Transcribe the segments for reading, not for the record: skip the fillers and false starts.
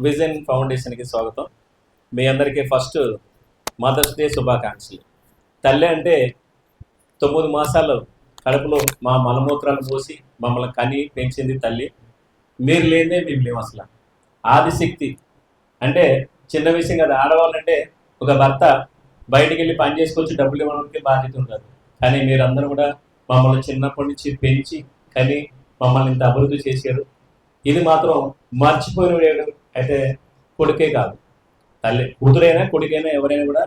Vision ఫౌండేషన్కి స్వాగతం. మీ అందరికీ ఫస్ట్ మదర్స్ డే శుభాకాంక్షలు. తల్లి అంటే 9 మాసాలు కడుపులో మా మలమూత్రాలు పోసి మమ్మల్ని కని పెంచింది తల్లి. మీరు లేదే మేము లేవు. అసలు ఆదిశక్తి అంటే చిన్న విషయం కదా. ఆడవాళ్ళంటే ఒక భర్త బయటికి వెళ్ళి పని చేసుకొచ్చి డబ్బులు ఇవ్వడానికి బాధ్యత ఉంటుంది. కానీ మీరందరూ కూడా మమ్మల్ని చిన్నప్పటి నుంచి పెంచి కని మమ్మల్ని ఇంత అభివృద్ధి చేశారు. ఇది మాత్రం మర్చిపోయిన వేడు అయితే కొడుకే కాదు, తల్లి కూతురైనా కొడుకైనా ఎవరైనా కూడా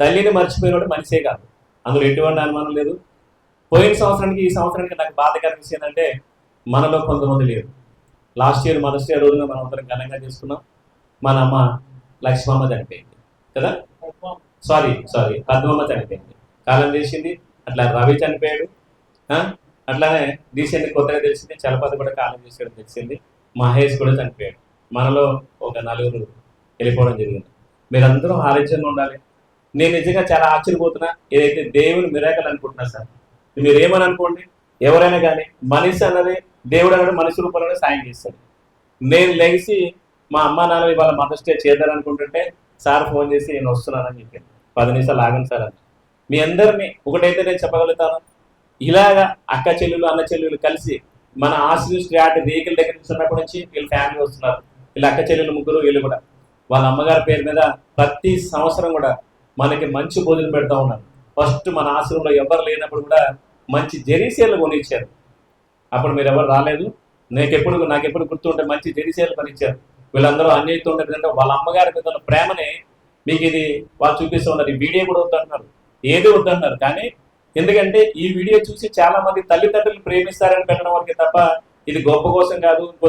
తల్లిని మర్చిపోయినవాడు మనిషే కాదు. అందులో ఎటువంటి అనుమానం లేదు. పోయిన సంవత్సరానికి ఈ సంవత్సరానికి నాకు బాధకర విషయం ఏంటంటే మనలో కొంతమంది లేరు. లాస్ట్ ఇయర్ మదర్స్ డే రోజున మనం అందరం ఘనంగా చేసుకున్నాం. మన అమ్మ లక్ష్మమ్మ చనిపోయింది కదా, సారీ పద్మమ్మ చనిపోయింది, కాలం చేసింది. అట్లా రవి చనిపోయాడు. అట్లానే రీసెంట్ కొత్తగా తెలిసింది చలపతి కూడా కాలం చేసాడు తెలిసింది. మహేష్ కూడా చనిపోయాడు. మనలో ఒక 4 వెళ్ళిపోవడం జరిగింది. మీరందరూ ఆరోగ్యంగా ఉండాలి. నేను నిజంగా చాలా ఆశ్చర్యపోతున్నా. ఏదైతే దేవుని మిరాకల్ అనుకుంటున్నా సార్, మీరు ఏమని అనుకోండి, ఎవరైనా కానీ మనిషి అన్నది దేవుడు అన్నది మనిషి రూపంలోనే సాయం చేస్తాడు. నేను లేచి మా అమ్మ నాన్న ఇవాళ మదర్స్ డే చేద్దారనుకుంటుంటే సార్ ఫోన్ చేసి నేను వస్తున్నానని చెప్పాను. 10 నిమిషాలు ఆగండి సార్ అని. మీ అందరినీ ఒకటైతే నేను చెప్పగలుగుతాను, ఇలాగా అక్క చెల్లెలు అన్న చెల్లెలు కలిసి మన ఆశ్రయ స్ట్రాట్ వెహికల్ దగ్గర నుంచి ఉన్నప్పటి నుంచి వీళ్ళ ఫ్యామిలీ వస్తున్నారు. వీళ్ళ అక్క చెల్లెలు ముగ్గురు, వీళ్ళు కూడా వాళ్ళ అమ్మగారి పేరు మీద ప్రతి సంవత్సరం కూడా మనకి మంచి భోజనం పెడతా ఉన్నారు. ఫస్ట్ మన ఆశ్రమంలో ఎవరు లేనప్పుడు కూడా మంచి జెరీసీలు కొనిచ్చారు. అప్పుడు మీరు ఎవరు రాలేదు. నాకెప్పుడు గుర్తుంటే మంచి జెరీసీలు కొనిచ్చారు. వీళ్ళందరూ అన్యాయతో ఉండేది వాళ్ళ అమ్మగారి మీద ఉన్న ప్రేమని మీకు ఇది వాళ్ళు చూపిస్తూ ఉన్నారు. ఈ వీడియో కూడా వద్దంటున్నారు, ఏది వద్దంటున్నారు. కానీ ఎందుకంటే ఈ వీడియో చూసి చాలా మంది తల్లిదండ్రులు ప్రేమిస్తారని పెట్టడం వరకే తప్ప ఇది గొప్ప కోసం కాదు, ఇంకో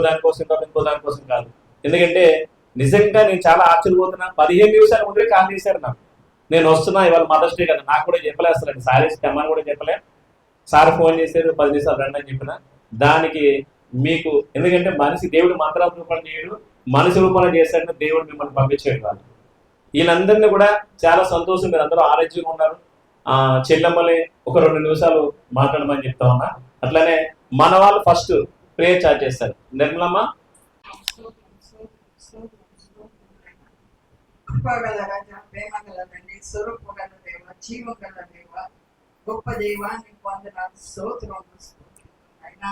దానికోసం కాదు. ఎందుకంటే నిజంగా నేను చాలా ఆశ్చర్యపోతున్నా. 15 నిమిషాలు ముందే కాల్ చేశారు నాకు, నేను వస్తున్నా ఇవాళ మదర్స్ డే కదా. నాకు కూడా చెప్పలేస్తారండి, సారీస్ తెమ్మని కూడా చెప్పలే. సార్ ఫోన్ చేసేది 10 నిమిషాలు రండి అని చెప్పిన దానికి మీకు. ఎందుకంటే మనిషి దేవుడు మంత్రాల రూపంలో చేయడు, మనిషి రూపంలో చేస్తాడని దేవుడు మిమ్మల్ని పంపించేది వాళ్ళు. వీళ్ళందరినీ కూడా చాలా సంతోషం, మీరు అందరూ ఆరోగ్యంగా ఉన్నారు. చెల్లెమ్మలే ఒక 2 నిమిషాలు మాట్లాడమని చెప్తా ఉన్నా. అట్లానే మన వాళ్ళు ఫస్ట్ ప్రేయర్ చార్జ్ చేస్తారు. నిర్మలమ్మ. కృపగల రాజా, ప్రేమగల తండ్రి, స్వరూపగల దేవ, జీవగల దేవ, గొప్ప దేవాన్ని వందనాలు, స్తోత్రం అయినా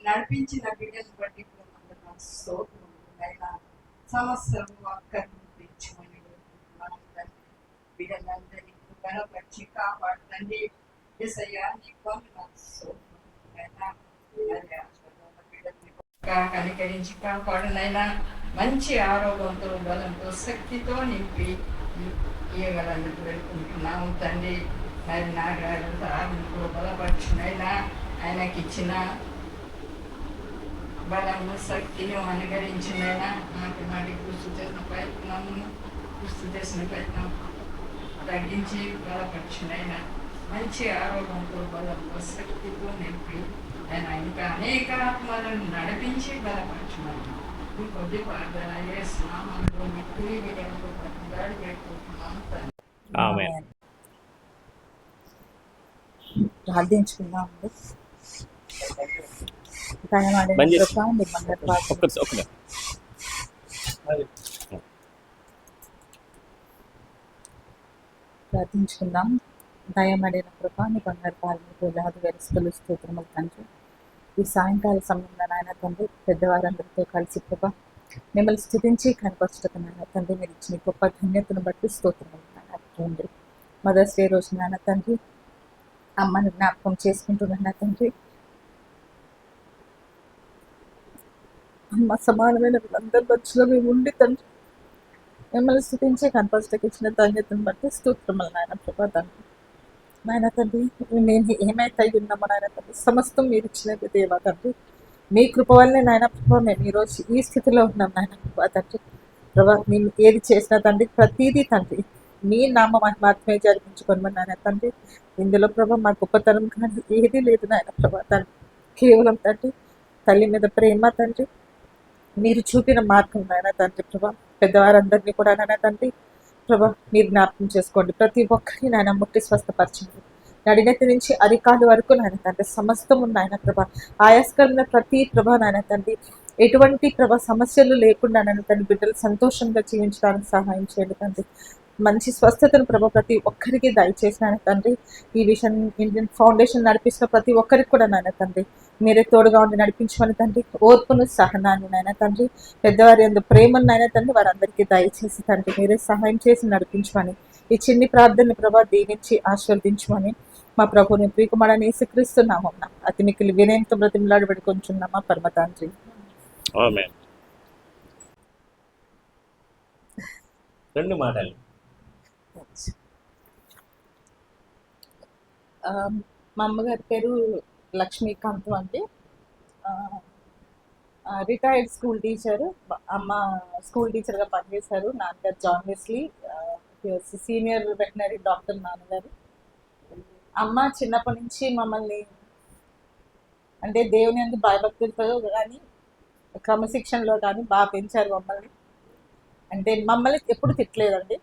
నడిపించిన బిడ్డను బట్టి వందనాలు, స్తోత్రం అయినా సంవత్సరం అక్కడి తెచ్చుకొని బిడ్డలందరినీ బలపరిచి కాపాడుతండి. యేసయ్యా నీకు వందనాలు, స్తోత్రం అయినా కనికరించి కాపాడునైనా మంచి ఆరోగ్యంతో బలంతో శక్తితో నింపి ఇవ్వగలందుకు వేడుకుంటున్నాము తండ్రి. మరి నాగరాజు బలపరచునైనా ఆయనకి ఇచ్చిన బలము శక్తిని అనుగరించినైనా నాటి కృషి చేసిన ప్రయత్నం తగ్గించి బలపరచునైనా మంచి ఆరోగ్యంతో బలంతో శక్తితో నింపి ఆయన ఇంకా అనేక ఆత్మలను నడిపించి బలపరచున్నాను. ఈ కొద్ది ప్రార్థన స్నామంలో మిక్కిలి విధంగా ప్రతిదాడి పెట్టుకుంటున్నాను. ప్రార్థించుకున్నాము. ప్రార్థించుకుందాం. దయమడిన కృప నీ బంగారు పాలన వేలాది వెరస్తులు స్తోత్రములు తండ్రి. ఈ సాయంకాల సమయంలో నాయన తండ్రి పెద్దవారందరితో కలిసి కృప మిమ్మల్ని స్థుతించి కనపరచటం నాయన తండ్రి మీరు ఇచ్చిన గొప్ప ధన్యతను బట్టి స్తోత్రములు నాయన తండ్రి. మదర్స్ డే రోజు నాయన తండ్రి అమ్మని జ్ఞాపకం చేసుకుంటున్నా తండ్రి. అమ్మ సమానమైన వీళ్ళందరి మధ్యలో మేము ఉండి తండ్రి మిమ్మల్ని స్థుతించి కనపరచటకు ఇచ్చిన ధన్యతను బట్టి స్తోత్రములు నాయన కృప తండ్రి. నాయన తండ్రి నేను ఏమైతే ఉన్నామో నాయన తండ్రి సమస్తం మీరు ఇచ్చినది దేవా తండ్రి. మీ కృప వల్లనే నాయన ప్రభావ మేము ఈరోజు ఈ స్థితిలో ఉన్నాం నాయన ప్రభా తండ్రి. ప్రభా మేము ఏది చేసినా తండ్రి ప్రతీదీ తండ్రి మీ నామ మాత్రమే జరిపించుకోమని నాయన తండ్రి. ఇందులో ప్రభా మా గొప్పతనం కానీ ఏదీ లేదు నాయన ప్రభా తండ్రి. కేవలం తండ్రి తల్లి మీద ప్రేమ తండ్రి, మీరు చూపిన మార్గం నాయన తండ్రి. ప్రభా పెద్దవారందరినీ కూడా నాయన తండ్రి ప్రభా మీరు జ్ఞాపకం చేసుకోండి. ప్రతి ఒక్కరిని నాయన ముట్టి స్వస్థపరచండి. నడినెత్తి నుంచి అరికాలు వరకు నాయన తండ్రి సమస్తము నాయన ప్రభా ఆయాస్కరమైన ప్రతి ప్రభా నాయన తండ్రి ఎటువంటి సమస్యలు లేకుండా నన్ను తన బిడ్డలు సంతోషంగా జీవించడానికి సహాయం చేయండి తండ్రి. మంచి స్వస్థతను ప్రతి ఒక్కరికి దయచేసి నాయన తండ్రి. ఈ విషన్ ఇండియన్ ఫౌండేషన్ నడిపిస్తున్న ప్రతి ఒక్కరికి కూడా నాయన తండ్రి మీరే తోడుగా ఉండి నడిపించమని తండ్రి. ఓర్పును సహనాన్ని నాయన తండ్రి, పెద్దవారి అందు ప్రేమను నాయన తండ్రి వారందరికీ దయచేసి తండ్రి మీరే సహాయం చేసి నడిపించమని ఈ చిన్ని ప్రార్థన దీవించి ఆశీర్వదించమని మా ప్రభుని ప్రియకుమారుని యేసుక్రీస్తున్నామన్నా అతి మిక్కిలి వినయంతో బ్రతిమలాడి పెట్టుకుంటున్నామా పరమ తండ్రి. ఆమేన్. 2 మాటలు. మా అమ్మగారి పేరు లక్ష్మీకాంతం అండి. Retired school teacher. అమ్మ స్కూల్ టీచర్గా పనిచేశారు. నాన్నగారు John Wesley senior veterinary doctor నాన్నగారు. అమ్మ చిన్నప్పటి నుంచి మమ్మల్ని అంటే దేవుని యందు భయభక్తులతో కానీ క్రమశిక్షణలో కానీ బాగా పెంచారు మమ్మల్ని. అంటే మమ్మల్ని ఎప్పుడు తిట్టలేదండి.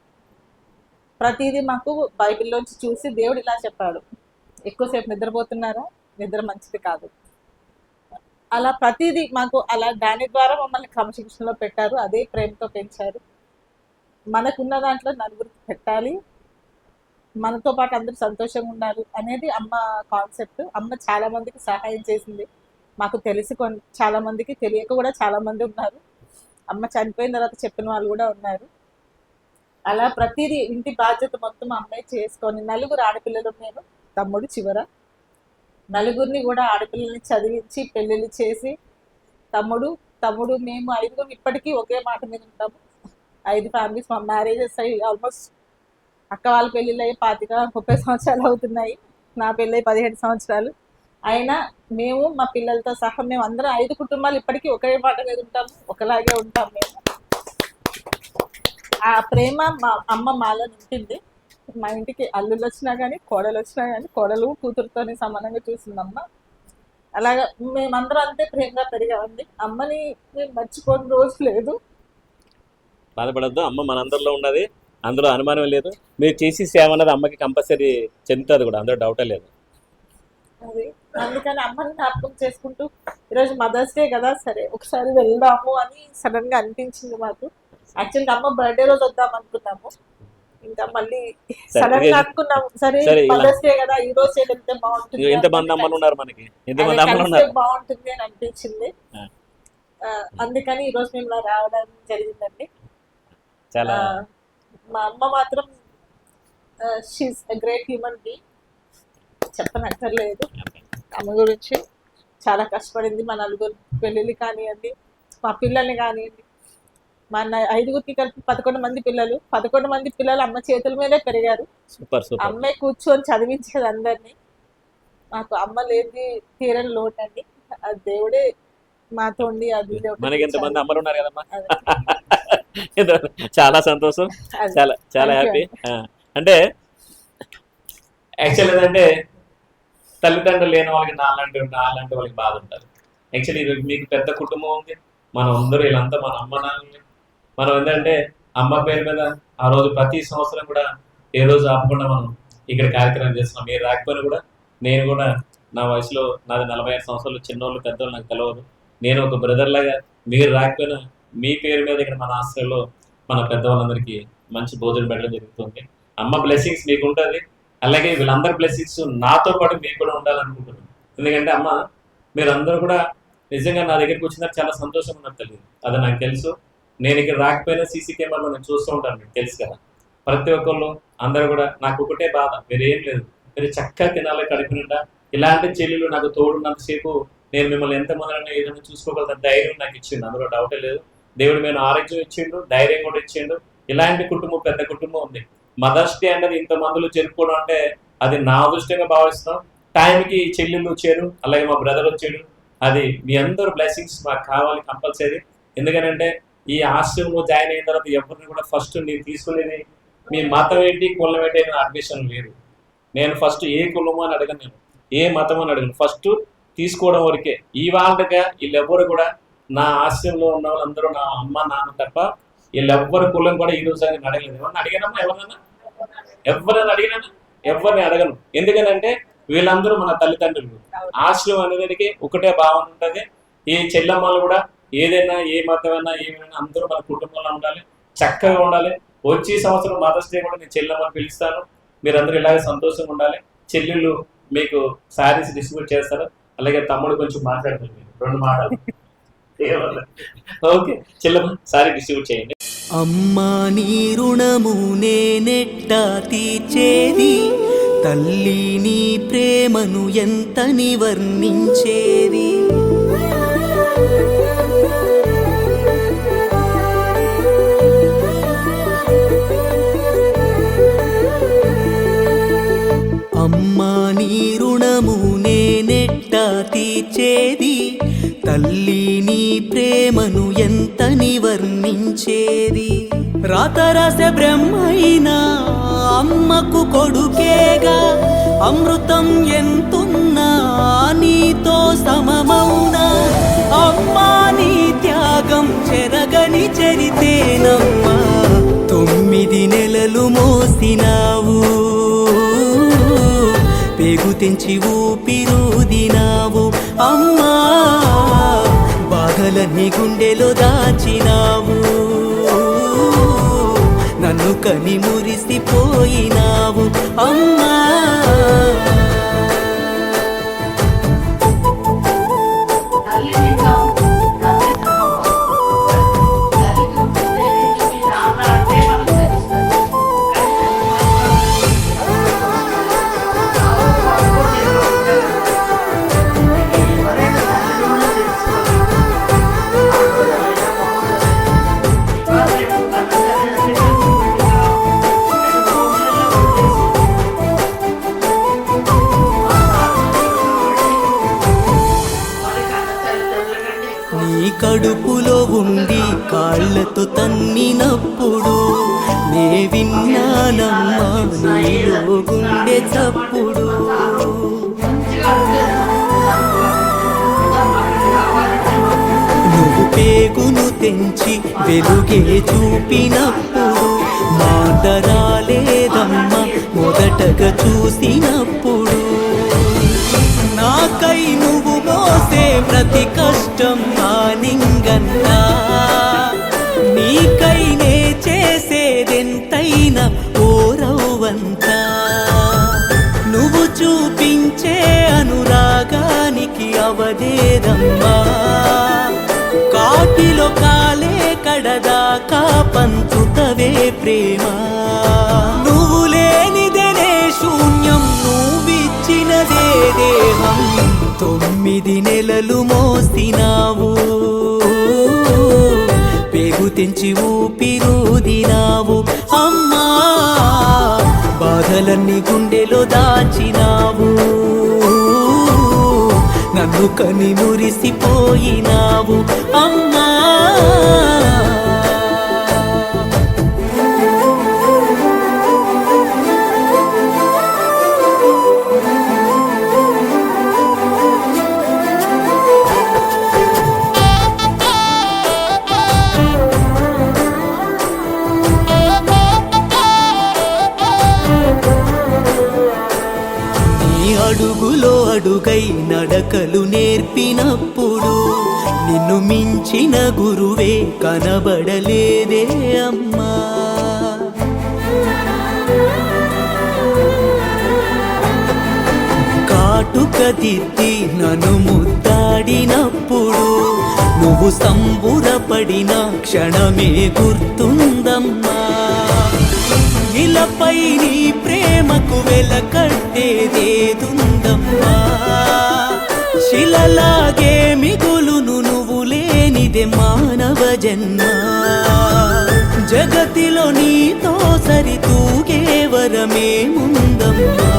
ప్రతిదీ మాకు బైబిల్లోంచి చూసి దేవుడు ఇలా చెప్పాడు, ఎక్కువసేపు నిద్రపోతున్నారా, నిద్ర మంచిది కాదు, అలా ప్రతిదీ మాకు అలా దాని ద్వారా మమ్మల్ని క్రమశిక్షణలో పెట్టారు. అదే ప్రేమతో పెంచారు. మనకున్న దాంట్లో నలుగురికి పెట్టాలి, మనతో పాటు అందరూ సంతోషంగా ఉన్నారు అనేది అమ్మ కాన్సెప్ట్. అమ్మ చాలా మందికి సహాయం చేసింది. మాకు తెలిసి చాలా మందికి తెలియక కూడా చాలా మంది ఉన్నారు. అమ్మ చనిపోయిన తర్వాత చెప్పిన వాళ్ళు కూడా ఉన్నారు. అలా ప్రతిదీ ఇంటి బాధ్యత మొత్తం అమ్మాయి చేసుకొని 4 ఆడపిల్లలు, నేను తమ్ముడు చివర 4 కూడా ఆడపిల్లల్ని చదివించి పెళ్ళిళ్ళు చేసి తమ్ముడు మేము 5 ఇప్పటికీ ఒకే మాట మీద ఉంటాము. 5 ఫ్యామిలీస్ మా మ్యారేజెస్ అయ్యి ఆల్మోస్ట్ అక్క వాళ్ళ పెళ్ళిళ్ళు అయ్యి 25-30 సంవత్సరాలు అవుతున్నాయి. నా పెళ్ళి 17 సంవత్సరాలు అయినా మేము మా పిల్లలతో సహా మేము అందరం 5 కుటుంబాలు ఇప్పటికీ ఒకే మాట మీద ఉంటాము, ఒకలాగే ఉంటాం మేము. ఆ ప్రేమ మా అమ్మ మాలో నింపింది. మా ఇంటికి అల్లుళ్ళు వచ్చినా కానీ కోడలు వచ్చినా కానీ కోడలు కూతురుతోనే సమానంగా చూసిందమ్మ. అలాగా మేమందరం అంతే ప్రేమగా పెరిగామండి. అమ్మని మేము మర్చిపోని రోజు లేదు. బాధపడద్దు, అమ్మ మనందరిలో ఉన్నది, అందులో అనుమానం లేదు. మీరు చేసి సేవ అన్నది అమ్మకి కంపల్సరీ చెందుతుంది కూడా, అందులో డౌటే లేదు. అది అందుకని అమ్మని జ్ఞాపకం చేసుకుంటూ ఈరోజు మదర్స్ డే కదా, సరే ఒకసారి వెళ్దాము అని సడన్ గా అనిపించింది మాకు. యాక్చువల్గా అమ్మ బర్త్డే రోజు వద్దాం అనుకున్నాము, ఇంకా మళ్ళీ సడన్ గా అనుకున్నాము సరే మదర్స్ డే కదా ఈ రోజు వెళ్తే బాగుంటుంది, ఎంతమంది అమ్మలు ఉన్నారు మనకి, బాగుంటుంది అని అనిపించింది. అందుకని ఈ రోజు మేము రావడం జరిగిందండి. చాలా మా అమ్మ మాత్రం she is a great human being, చెప్పనక్కర్లేదు. అమ్మ గురించి చాలా కష్టపడింది. మా 4 పెళ్ళిళ్ళు కానివ్వండి, మా పిల్లల్ని కానివ్వండి, మా 5 కలిపి 11 మంది పిల్లలు. 11 మంది పిల్లలు అమ్మ చేతుల మీదే పెరిగారు. అమ్మే కూర్చొని చదివించేది అందరినీ. మాకు అమ్మ లేని తీరని లోటు అండి. అది దేవుడే మాతో ఉండి అది మనకి ఎంతమంది అమ్మలు ఉన్నారు కదమ్మా, చాలా సంతోషం, చాలా చాలా హ్యాపీ. అంటే యాక్చువల్ ఏంటంటే తల్లిదండ్రులు లేని వాళ్ళకి నాలాంటి వాళ్ళకి బాధ ఉంటుంది. యాక్చువల్లీ మీకు పెద్ద కుటుంబం ఉంది, మనం అందరూ వీళ్ళంతా మన అమ్మ నాన్నని. మనం ఏంటంటే అమ్మ పేరు మీద ఆ రోజు ప్రతి సంవత్సరం కూడా ఏ రోజు ఆపకుండా మనం ఇక్కడ కార్యక్రమం చేస్తున్నాం. మీరు రాకపోయినా కూడా నేను కూడా నా వయసులో నాది 45 సంవత్సరాలు, చిన్నోళ్ళు పెద్దోళ్ళు నాకు తెలియదు. నేను ఒక బ్రదర్ లాగా మీరు రాకపోయినా మీ పేరు మీద ఇక్కడ మన ఆశ్రయంలో మన పెద్దవాళ్ళందరికీ మంచి భోజనం పెట్టడం జరుగుతుంది. అమ్మ బ్లెస్సింగ్స్ మీకు ఉంటుంది, అలాగే వీళ్ళందరి బ్లెస్సింగ్స్ నాతో పాటు మీకు కూడా ఉండాలనుకుంటున్నాను. ఎందుకంటే అమ్మ మీరందరూ కూడా నిజంగా నా దగ్గరికి వచ్చినా చాలా సంతోషంగా ఉన్నట్టు తెలియదు, అది నాకు తెలుసు. నేను ఇక్కడ రాకపోయినా సీసీ కెమెరాలో నేను చూస్తూ ఉంటాను, మీకు తెలుసు కదా. ప్రతి ఒక్కళ్ళు అందరూ కూడా నాకు ఒకటే బాధ, వేరేం లేదు, మీరు చక్కగా తినాలి కడుపు నిండా. ఇలాంటి చెల్లెలు నాకు తోడున్నంతసేపు నేను మిమ్మల్ని ఎంతమంది ఏదైనా చూసుకోగలుగుతాను ధైర్యం నాకు ఇచ్చిండు, అందులో డౌటే లేదు. దేవుడు మేము ఆరోగ్యం ఇచ్చిండు, ధైర్యం కూడా ఇచ్చిండు. ఇలాంటి కుటుంబం పెద్ద కుటుంబం ఉంది. మదర్స్ డే అనేది ఇంతమందిలో జరుపుకోవడం అంటే అది నా అదృష్టంగా భావిస్తాం. టైంకి చెల్లెళ్ళు వచ్చారు, అలాగే మా బ్రదర్ వచ్చాడు. అది మీ అందరూ బ్లెస్సింగ్స్ మాకు కావాలి కంపల్సరీ. ఎందుకంటే ఈ ఆశ్రమంలో జాయిన్ అయిన తర్వాత ఎవరిని కూడా ఫస్ట్ నేను తీసుకునేది మీ మతం ఏంటి కులం ఏంటి అని అడ్మిషన్ లేదు. నేను ఫస్ట్ ఏ కులమో అని అడగను, నేను ఏ మతం అని అడగను, ఫస్ట్ తీసుకోవడం వరకే. ఈ వాళ్ళగా వీళ్ళెవ్వరు కూడా నా ఆశ్రమంలో ఉన్న వాళ్ళందరూ నా అమ్మ నాన్న తప్ప వీళ్ళెవ్వరు కులం కూడా ఈ రోజు నేను అడగలేదు. ఎవరిని అడిగానమ్మా, ఎవరైనా అడిగినానా? ఎవరిని అడగను. ఎందుకనంటే వీళ్ళందరూ మన తల్లిదండ్రులు. ఆశ్రమం అనేది ఒకటే భావన ఉంటుంది. ఈ చెల్లమ్మలు కూడా ఏదైనా ఏ మతమైనా ఏమైనా అందరూ మన కుటుంబంలో ఉండాలి, చక్కగా ఉండాలి. వచ్చే సంవత్సరం మదర్స్ డే కూడా నేను చెల్లెమ్మని పిలుస్తాను. మీరందరూ ఇలాగే సంతోషంగా ఉండాలి. చెల్లెళ్ళు మీకు శారీస్ డిస్ట్రిబ్యూట్ చేస్తారు. అలాగే తమ్ముడు కొంచెం మాట్లాడతారు, మీరు 2 మాటలు. ఓకే, చెల్లెమ్మ సారీ డిస్ట్రిబ్యూట్ చేయండి. అమ్మా నీ రుణము నేనెట్టా తీర్చేది, తల్లి నీ ప్రేమను ఎంతని వర్ణించేది. అమ్మా నీ రుణము నేనెట్టా తీర్చేది, తల్లి నీ ప్రేమను ఎంతని వర్ణించేది. రాతరాస బ్రహ్మైనా అమ్మకు కొడుకేగా, అమృతం ఎంతున్నా నీతో సమమౌనా. అమ్మా నీ త్యాగం చెరగని చరితేనమ్మా, 9 నెలలు మోసినావు, పేగు తెంచి ఊపిరుదినావు. అమ్మా బాధలన్నీ గుండెలో దాచినావు, నన్ను కని మురిసిపోయినావు. అమ్మా నీ కడుపులో ఉండి కాళ్ళతో తన్నినప్పుడు నే విన్నానమ్మా నీలో గుండె చప్పుడు. నువ్వు పేగును తెంచి వెలుగే చూపినప్పుడు మాట రాలేదమ్మా మొదటగా చూసినప్పుడు. నాకై నువ్వు మోసే ప్రతి కష్టం ఆనింగన్నా, నీకై నే చేసేదెంతైనా ఓరవంతా. నువ్వు చూపించే అనురాగానికి అవదేదమ్మా, కాటిలో కాలే కడదాకా పంచుతవే ప్రేమ. నువ్వు లేనిదేనే శూన్యం, నువ్విచ్చినదే దేహం. 9 నెలలు మోసినావు, పేగు తెంచి ఊపిరుదినావు. అమ్మా బాధలన్నీ గుండెలో దాచినావు, నన్ను కని మురిసిపోయినావు. అమ్మా అడుగులో అడుగై నడకలు నేర్పినప్పుడు నిన్ను మించిన గురువే కనబడలేదే అమ్మా. కాటుక దిద్ది నన్ను ముద్దాడినప్పుడు నువ్వు సంబురపడిన క్షణమే గుర్తుందమ్మా. ఇలపై నీ ప్రేమకు వెలకట్టేదేదుందమ్మా. శిలలాగే మిగులును నువ్వు లేనిదే మానవ జన్మ. జగతిలో నీతో సరితూగే వరమేముందమ్మా.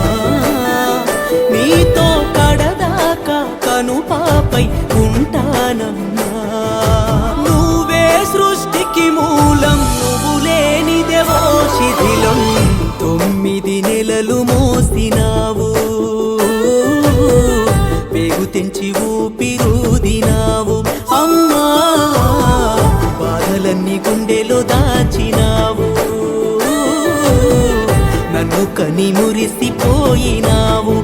నీతో కడదాకా కనుపాపై ఉంటానమ్మా. నువ్వే సృష్టికి మూలం, నువ్వు లేనిదెవో శిథిలం. 9 నెలలు మోసినావు, పేగు తెంచి ఊపిరుదినావు. అమ్మా బాధలన్నీ గుండెలో దాచినావు, నన్ను కని మురిసిపోయినావు.